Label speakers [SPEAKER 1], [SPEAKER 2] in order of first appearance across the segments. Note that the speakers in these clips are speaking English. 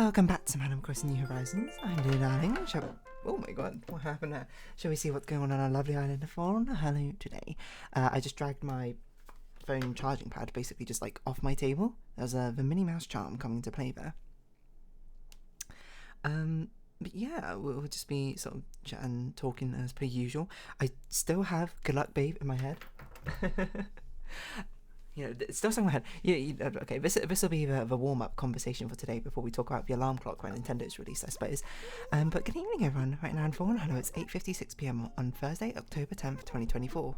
[SPEAKER 1] Welcome back to Madam Crossing New Horizons. I'm dear darling. Oh my god, what happened there? Shall we see what's going on our lovely island of Fawnhallow today? I just dragged my phone charging pad basically just like off my table. There's the Minnie Mouse charm coming to play there. But yeah, we'll just be sort of chatting, talking as per usual. I still have Good Luck Babe in my head. You know, it's still stuck in my head. Okay, this will be the warm-up conversation for today before we talk about the alarm clock when Nintendo's released, I suppose. But good evening, everyone. Right now in Fawnhallow, it's 8:56 p.m. on Thursday, October 10th, 2024.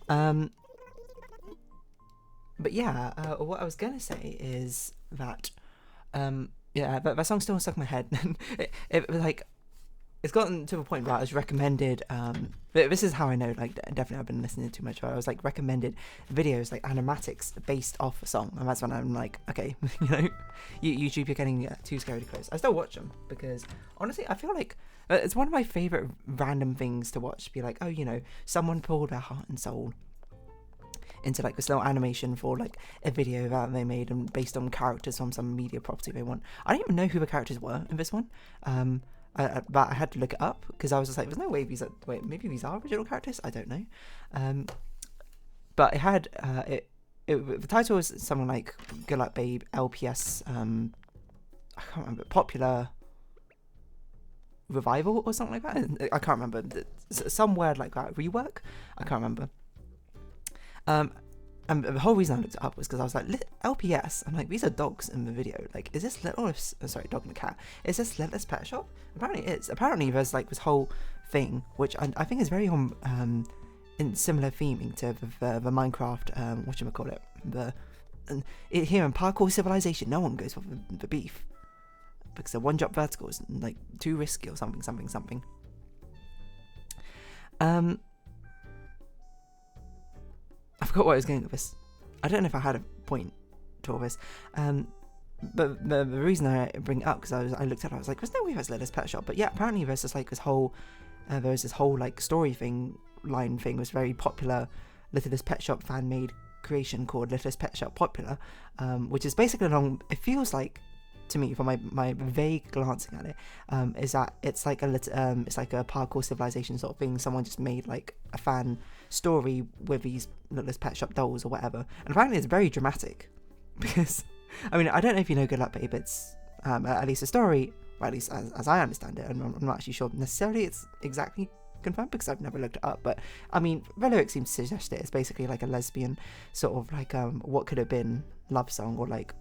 [SPEAKER 1] But yeah, what I was gonna say is that, yeah, that song's still stuck in my head. it was like, it's gotten to a point where I was recommended, this is how I know, like, definitely I've been listening to too much, but I was, like, recommended videos, like, animatics based off a song, and that's when I'm like, okay, you know, YouTube, you're getting too scary to close. I still watch them, because, honestly, I feel like, it's one of my favourite random things to watch, be like, oh, you know, someone poured their heart and soul into, like, this little animation for, like, a video that they made, and based on characters from some media property they want. I don't even know who the characters were in this one, but I had to look it up because I was just like, there's no way these are, wait, maybe these are original characters? I don't know. But it had, the title was something like Good Luck Babe, LPS, I can't remember, Popular Revival or something like that? I can't remember. Some word like that, rework? I can't remember. And the whole reason I looked it up was because I was like, LPS, I'm like, these are dogs in the video. Like, is this Little, sorry, dog and a cat. Is this Littlest Pet Shop? Apparently it is. Apparently there's like this whole thing, which I think is very in similar theming to the Minecraft, whatchamacallit, here in Parkour Civilization, no one goes for the beef. Because the one-drop vertical is like too risky or something. I forgot what I was going with this. I don't know if I had a point to all this. But the reason I bring it up, because I looked at it, I was like, there's no way that's Littlest Pet Shop. But yeah, apparently there's just like this whole, like story line thing was very popular Littlest Pet Shop fan-made creation called Littlest Pet Shop Popular, which is basically it feels like, to me, from my vague glancing at it, is that it's like a Parkour Civilization sort of thing. Someone just made like a fan story with these Littlest Pet Shop dolls or whatever, and apparently it's very dramatic because, I mean, I don't know if you know Good Luck Babe. It's at least a story, or at least as I understand it, and I'm not actually sure necessarily it's exactly confirmed because I've never looked it up, but I mean, the lyrics seem to suggest it. It's basically like a lesbian sort of like what could have been love song, or like,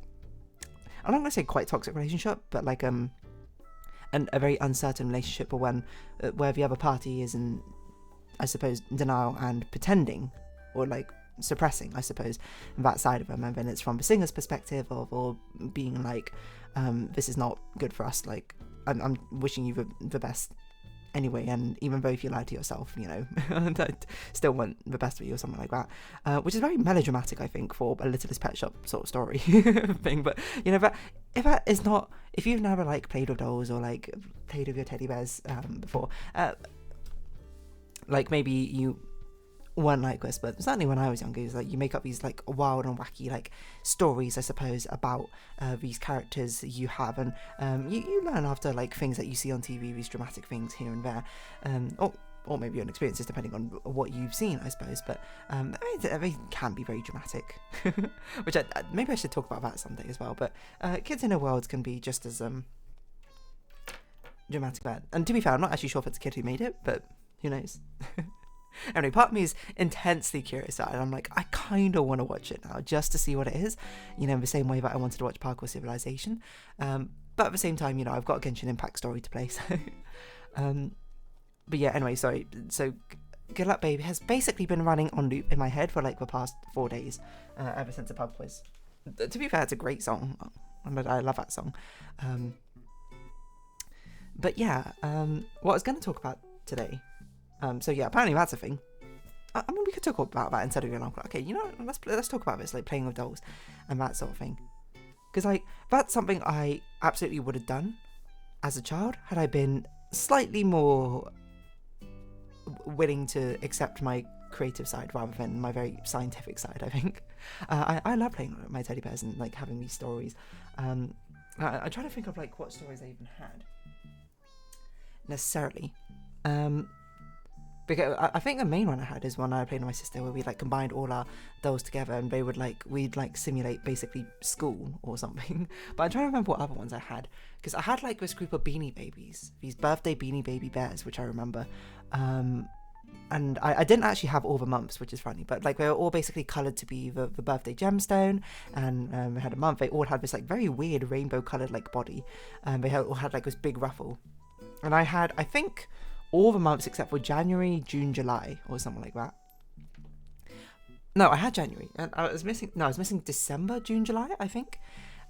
[SPEAKER 1] I'm not going to say quite toxic relationship, but like a very uncertain relationship, or where the other party is in, I suppose, denial and pretending, or like suppressing, I suppose, that side of them, and then it's from the singer's perspective or being like, this is not good for us, like, I'm wishing you the best anyway, and even though if you lie to yourself, you know, I still want the best for you or something like that, which is very melodramatic, I think, for a Littlest Pet Shop sort of story thing. But you know, if you've never like played with dolls or like played with your teddy bears before, like maybe you weren't like this, but certainly when I was younger, it was like you make up these like wild and wacky like stories, I suppose, about these characters you have, and you learn after like things that you see on TV, these dramatic things here and there, or maybe your own experiences depending on what you've seen, I suppose. But they can be very dramatic, which maybe I should talk about that someday as well. But Kids in a World can be just as dramatic. And to be fair, I'm not actually sure if it's a kid who made it, but who knows. Anyway, part of me is intensely curious about it, and I'm like, I kind of want to watch it now just to see what it is, you know, in the same way that I wanted to watch Parkour Civilization, but at the same time, you know, I've got a Genshin Impact story to play, so but yeah, anyway, sorry, so Good Luck Babe has basically been running on loop in my head for like the past 4 days, ever since the pub quiz. To be fair, it's a great song, I love that song, but yeah, what I was going to talk about today, so yeah, apparently that's a thing. I mean, we could talk about that instead of going on. Okay, you know, let's talk about this, like playing with dolls and that sort of thing. Because like that's something I absolutely would have done as a child had I been slightly more willing to accept my creative side rather than my very scientific side, I think. I love playing with my teddy bears and like having these stories. I'm trying to think of like what stories I even had necessarily. Because I think the main one I had is one I played with my sister, where we like combined all our dolls together, and we'd like simulate basically school or something. But I'm trying to remember what other ones I had, because I had like this group of Beanie Babies, these birthday Beanie Baby bears, which I remember. And I didn't actually have all the months, which is funny, but like they were all basically coloured to be the birthday gemstone, and we had a month. They all had this like very weird rainbow coloured like body, and they all had like this big ruffle. And I had, I think, all the months except for January, June, July, or something like that. No, I had January, and I was missing December, June, July, I think.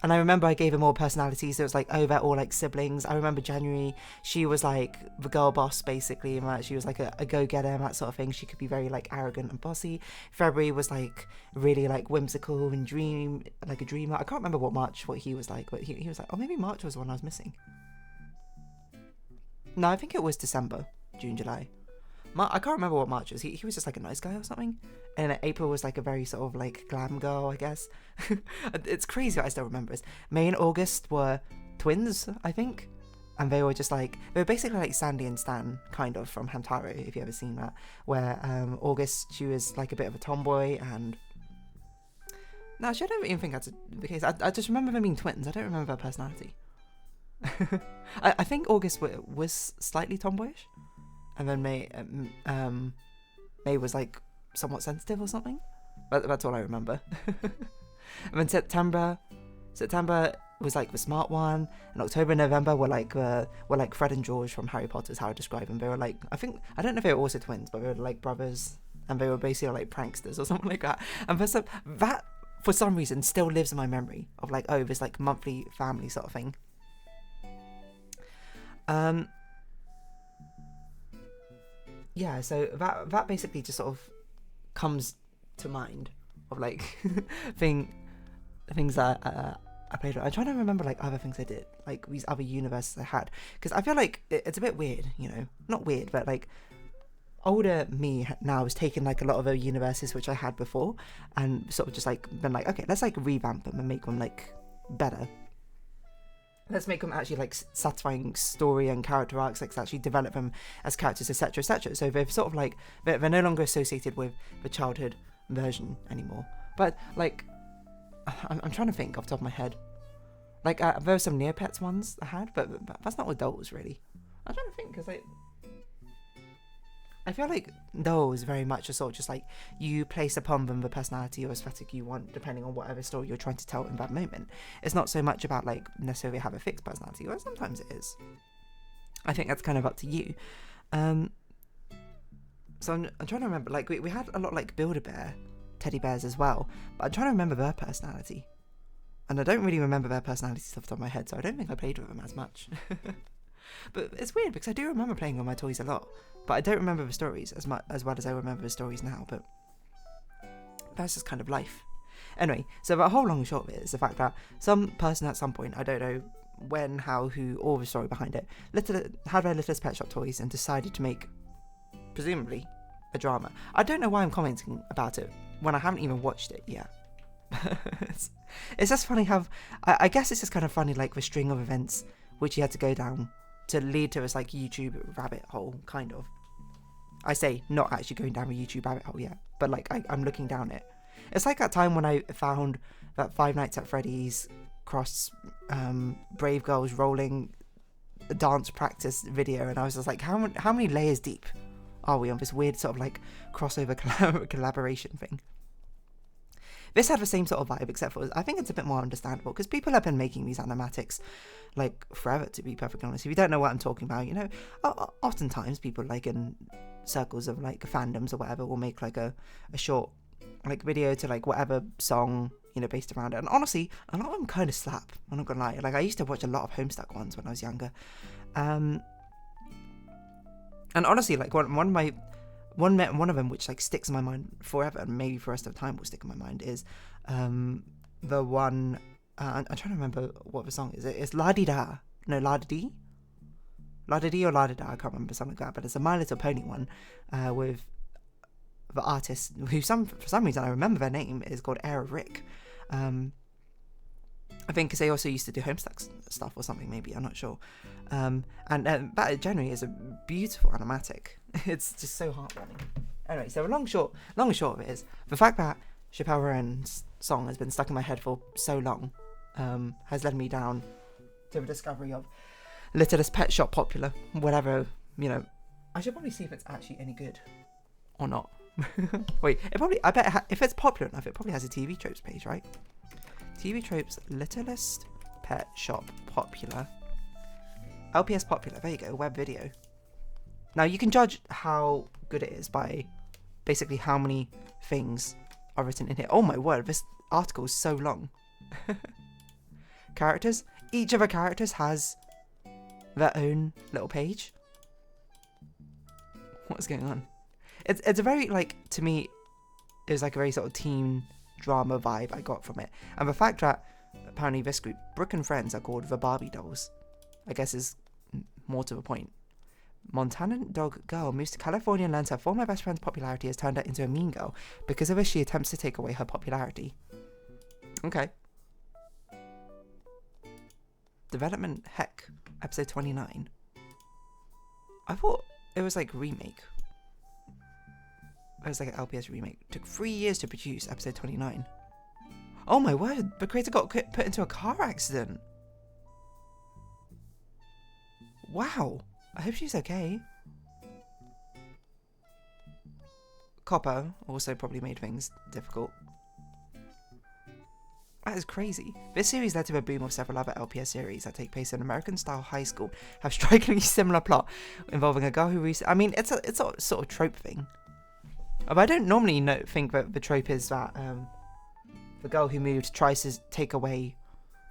[SPEAKER 1] And I remember I gave them all personalities. It was like, oh, they're all like siblings. I remember January, she was like the girl boss, basically, and she was like a go-getter and that sort of thing. She could be very like arrogant and bossy. February was like really like whimsical and like a dreamer. I can't remember what he was like, but he was like, oh, maybe March was the one I was missing. No, I think it was December, June, July. I can't remember what March was. He was just like a nice guy or something. And April was like a very sort of like glam girl, I guess. It's crazy that I still remember this. May and August were twins, I think. And they were basically like Sandy and Stan, kind of, from Hamtaro, if you've ever seen that. Where August, she was like a bit of a tomboy, and... No, actually, I don't even think that's the case. I just remember them being twins. I don't remember their personality. I think August was slightly tomboyish, and then May was like somewhat sensitive or something. But that's all I remember. And then September was like the smart one, and October and November were like Fred and George from Harry Potter, is how I describe them. They were like, I don't know if they were also twins, but they were like brothers, and they were basically like pranksters or something like that. And for some reason still lives in my memory of like, oh, this like monthly family sort of thing. Yeah, so that basically just sort of comes to mind of like things that I played with. I'm trying to remember like other things I did, like these other universes I had, because I feel like it's a bit weird, you know, not weird, but like older me now has taken like a lot of the universes which I had before and sort of just like been like, okay, let's like revamp them and make them like better. Let's make them actually like satisfying story and character arcs, like actually develop them as characters, etc., etc. So they've sort of like they're no longer associated with the childhood version anymore. But like, I'm trying to think off the top of my head. Like there were some Neopets ones I had, but that's not what dolls really. I'm trying to think because I feel like dolls very much are sort of just like you place upon them the personality or aesthetic you want, depending on whatever story you're trying to tell in that moment. It's not so much about like necessarily have a fixed personality, or sometimes it is. I think that's kind of up to you. So I'm trying to remember, like we had a lot like Build-A-Bear teddy bears as well, but I'm trying to remember their personality. And I don't really remember their personalities off the top of my head, so I don't think I played with them as much. But it's weird because I do remember playing with my toys a lot, but I don't remember the stories as well as I remember the stories now. But that's just kind of life. Anyway, so the whole long and short of it is the fact that some person at some point, I don't know when, how, who, or the story behind it, had their Littlest Pet Shop toys and decided to make, presumably, a drama. I don't know why I'm commenting about it when I haven't even watched it yet. It's just funny how, I guess it's just kind of funny, like the string of events which he had to go down to lead to this like YouTube rabbit hole, kind of. I say not actually going down a YouTube rabbit hole yet, but like I'm looking down it. It's like that time when I found that Five Nights at Freddy's cross Brave Girls rolling dance practice video, and I was just like, how many layers deep are we on this weird sort of like crossover collaboration thing? This had the same sort of vibe, except for I think it's a bit more understandable because people have been making these animatics like forever, to be perfectly honest. If you don't know what I'm talking about, you know, oftentimes people like in circles of like fandoms or whatever will make like a short like video to like whatever song, you know, based around it. And honestly, a lot of them kind of slap, I'm not gonna lie. Like I used to watch a lot of Homestuck ones when I was younger. And honestly, like one of them which like sticks in my mind forever, and maybe for the rest of the time will stick in my mind, is the one I'm trying to remember what the song is. It's La Di Da, no La Di Di, La Di Di or La Di Da, I can't remember, something like that. But it's a My Little Pony one with the artist who for some reason I remember their name is called Era Rick. I think because they also used to do Homestuck stuff or something, maybe, I'm not sure. And that generally is a beautiful animatic. It's just so heartwarming. Anyway, so long and short of it is, the fact that Chappelle Roan's song has been stuck in my head for so long has led me down to the discovery of Littlest Pet Shop Popular, whatever, I should probably see if it's actually any good or not. Wait, I bet if it's popular enough, it probably has a TV Tropes page, right? TV Tropes, Littlest Pet Shop Popular. LPS Popular, there you go, web video. Now, you can judge how good it is by basically how many things are written in here. Oh my word, this article is so long. Characters. Each of the characters has their own little page. What's going on? It's a very, to me, it was like a very sort of teen drama vibe I got from it. And the fact that apparently this group, Brooke and Friends, are called the Barbie Dolls, I guess is more to the point. Montana dog girl moves to California and learns her former best friend's popularity has turned her into a mean girl. Because of this, she attempts to take away her popularity. Okay. Development Heck, episode 29. I thought it was like remake. It was like an LPS remake. It took 3 years to produce episode 29. Oh my word, the creator got put into a car accident. Wow. I hope she's okay. Copper also probably made things difficult. That is crazy. This series led to a boom of several other LPS series that take place in American-style high school, have strikingly similar plot, involving a girl who it's a sort of trope thing. But I don't normally think that the trope is that the girl who moved tries to take away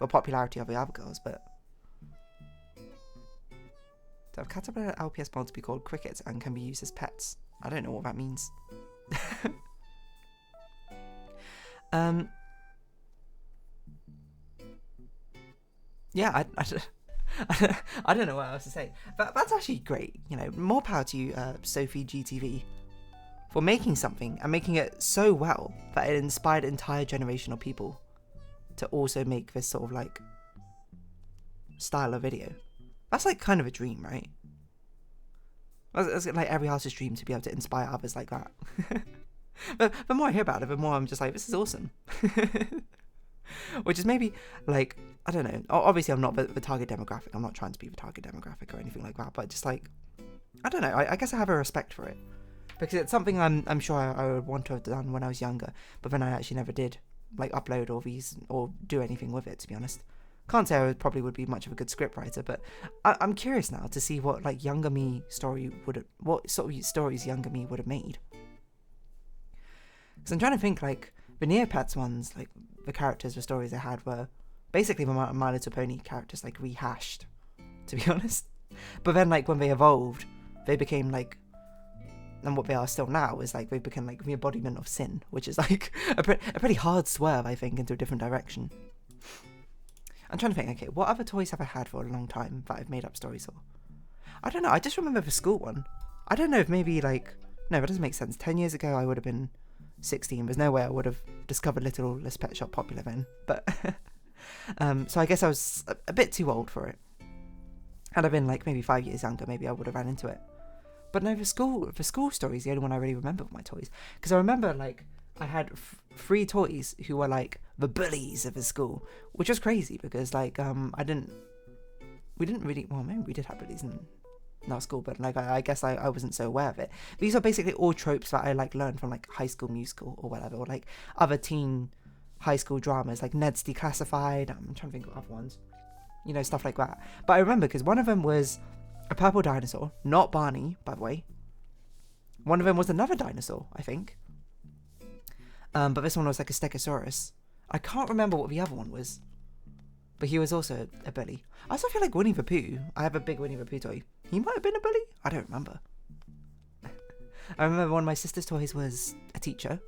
[SPEAKER 1] the popularity of the other girls, but... To have caterpillar LPS mods be called crickets and can be used as pets. I don't know what that means. Yeah, I don't know what else to say. But that's actually great. More power to you, Sophie GTV, for making something and making it so well that it inspired an entire generation of people to also make this sort of style of video. That's kind of a dream, right? It's like every artist's dream to be able to inspire others like that. But the more I hear about it, the more I'm just like, this is awesome. Which is maybe I don't know. Obviously, I'm not the target demographic. I'm not trying to be the target demographic or anything like that. But just I don't know. I guess I have a respect for it because it's something I'm sure I would want to have done when I was younger. But then I actually never did upload or do anything with it. To be honest. Can't say I probably would be much of a good scriptwriter, but I'm curious now to see what younger me what sort of stories younger me would have made. Because I'm trying to think the Neopets ones, the characters, the stories I had were basically My Little Pony characters rehashed, to be honest. But then when they evolved, they became and what they are still now is they became the embodiment of sin, which is a pretty hard swerve, I think, into a different direction. I'm trying to think, okay, what other toys have I had for a long time that I've made up stories for? I don't know, I just remember the school one. I don't know if maybe no, that doesn't make sense. 10 years ago I would have been 16. There's no way I would have discovered Littlest Pet Shop Popular then. But, so I guess I was a bit too old for it. Had I been maybe 5 years younger, maybe I would have ran into it. But no, the school story is the only one I really remember of my toys. Because I remember I had 3 toys who were the bullies of the school, which was crazy because we didn't really, well, maybe we did have bullies in our school, but I guess I wasn't so aware of it. These are basically all tropes that I learned from High School Musical or whatever, or other teen high school dramas Ned's Declassified. I'm trying to think of other ones, stuff like that. But I remember because one of them was a purple dinosaur, not Barney, by the way. One of them was another dinosaur, I think. But this one was a Stegosaurus. I can't remember what the other one was. But he was also a bully. I also feel like Winnie the Pooh. I have a big Winnie the Pooh toy. He might have been a bully? I don't remember. I remember one of my sister's toys was a teacher.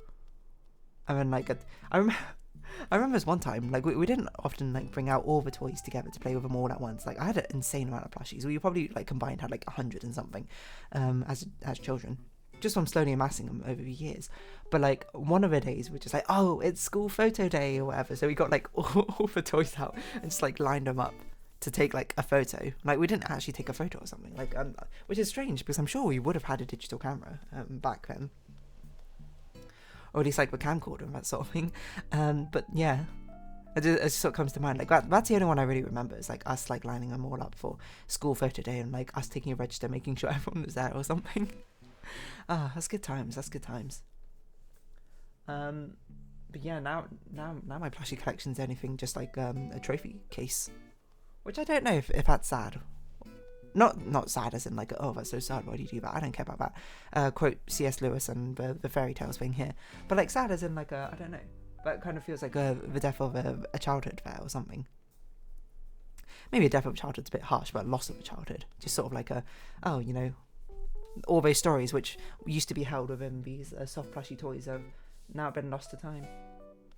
[SPEAKER 1] And then I remember this one time, we didn't often bring out all the toys together to play with them all at once. I had an insane amount of plushies. We probably combined had 100 and something as children. just from slowly amassing them over the years. But like one of the days we're just like, oh, it's school photo day or whatever, so we got like all the toys out and just like lined them up to take like a photo. Like we didn't actually take a photo or something, like which is strange because I'm sure we would have had a digital camera back then, or at least like the camcorder and that sort of thing. But yeah, it just sort of comes to mind. Like that's the only one I really remember, is like us like lining them all up for school photo day and like us taking a register, making sure everyone was there or something. That's good times. That's good times. But yeah, now my plushie collection's anything just like a trophy case, which I don't know if that's sad. Not sad as in like, oh, that's so sad, why do you do that? I don't care about that. Quote C.S. Lewis and the fairy tales thing here. But like sad as in like I don't know. That kind of feels like the death of a childhood there or something. Maybe a death of a childhood's a bit harsh, but a loss of a childhood. Just sort of like oh, you know, all those stories which used to be held within these soft plushy toys have now been lost to time.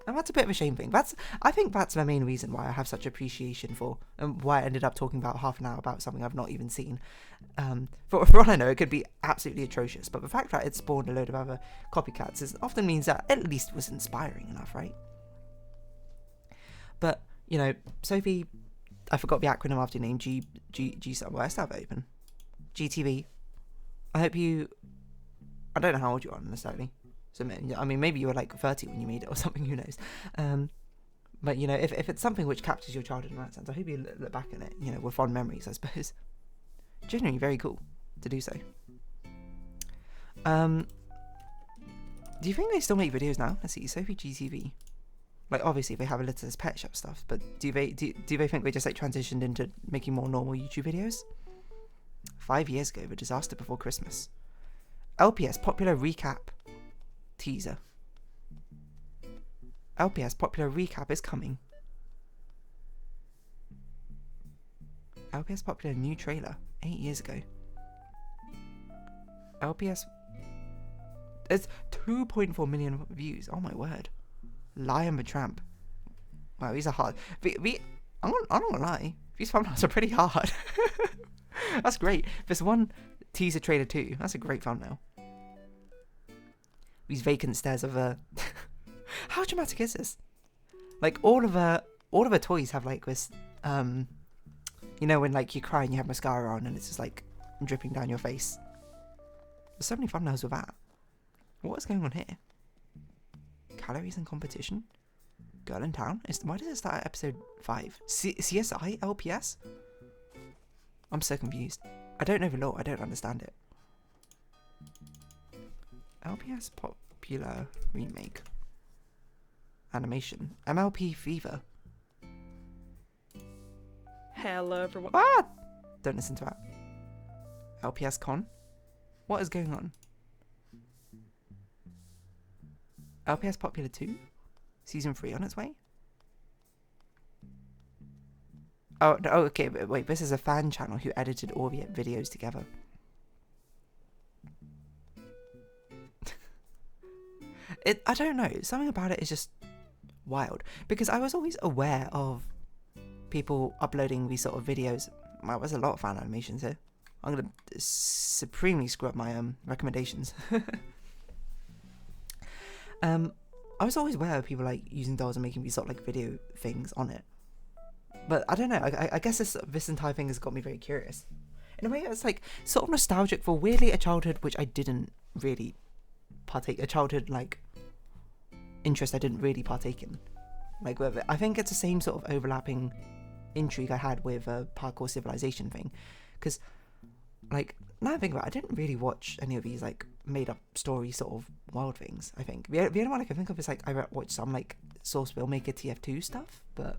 [SPEAKER 1] And that's a bit of a shame thing. I think that's the main reason why I have such appreciation for, and why I ended up talking about half an hour about something I've not even seen. For all I know, it could be absolutely atrocious, but the fact that it spawned a load of other copycats often means that at least it was inspiring enough, right? But, you know, Sophie, I forgot the acronym after your name, G well, I still have it open. GTV. I hope you, I don't know how old you are necessarily. So, I mean, maybe you were like 30 when you made it or something, who knows. But, you know, if it's something which captures your childhood in that sense, I hope you look back at it, you know, with fond memories, I suppose. Genuinely very cool to do so. Do you think they still make videos now? Let's see, Sophie GTV. Like, obviously, they have a little pet shop stuff, but do they think they just, like, transitioned into making more normal YouTube videos? 5 years ago, The Disaster Before Christmas. LPS Popular Recap teaser. LPS Popular Recap is coming. LPS Popular new trailer 8 years ago. LPS, it's 2.4 million views. Oh my word. Lion the Tramp. Wow, these are hard. I'm not gonna lie, these thumbnails are pretty hard. That's great. There's one teaser trailer too. That's a great thumbnail. These vacant stares of how dramatic is this? Like all of the toys have like this you know, when like you cry and you have mascara on and it's just like dripping down your face. There's so many thumbnails with that. What is going on here? Calories and competition? Girl in town? Why does it start at episode 5? CSI LPS? I'm so confused. I don't know the law. I don't understand it. LPS Popular Remake. Animation. MLP Fever.
[SPEAKER 2] Hello everyone.
[SPEAKER 1] Ah! Don't listen to that. LPS Con? What is going on? LPS Popular 2? Season 3 on its way? Oh, okay, wait, this is a fan channel who edited all the videos together. I don't know, something about it is just wild. Because I was always aware of people uploading these sort of videos. Wow, there's a lot of fan animations here. I'm going to supremely screw up my recommendations. I was always aware of people like using dolls and making these sort of like video things on it. But I don't know, I guess this entire thing has got me very curious. In a way, it's like sort of nostalgic for weirdly a childhood which I didn't really partake, a childhood like interest I didn't really partake in. Like, I think it's the same sort of overlapping intrigue I had with a Parkour Civilization thing. Because, like, now I think about it, I didn't really watch any of these like made up story sort of wild things. I think the only one I can think of is like I watched some like Source Filmmaker TF2 stuff, but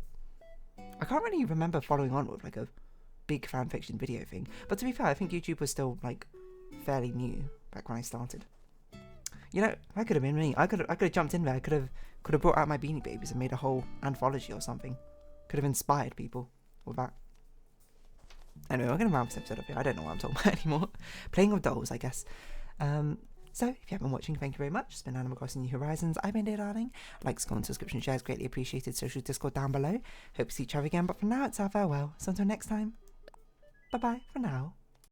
[SPEAKER 1] I can't really remember following on with like a big fan fiction video thing. But to be fair, I think YouTube was still like fairly new back when I started. You know, that could have been me. I could have jumped in there. I could have brought out my Beanie Babies and made a whole anthology or something. Could have inspired people with that. Anyway, we're going to round this episode up here. I don't know what I'm talking about anymore. Playing with dolls, I guess. So, if you have been watching, thank you very much. It's been Animal Crossing New Horizons. I've been Dear Darling. Likes, comments, subscription, shares, greatly appreciated. Social Discord down below. Hope to see each other again, but for now, it's our farewell. So until next time, bye-bye for now.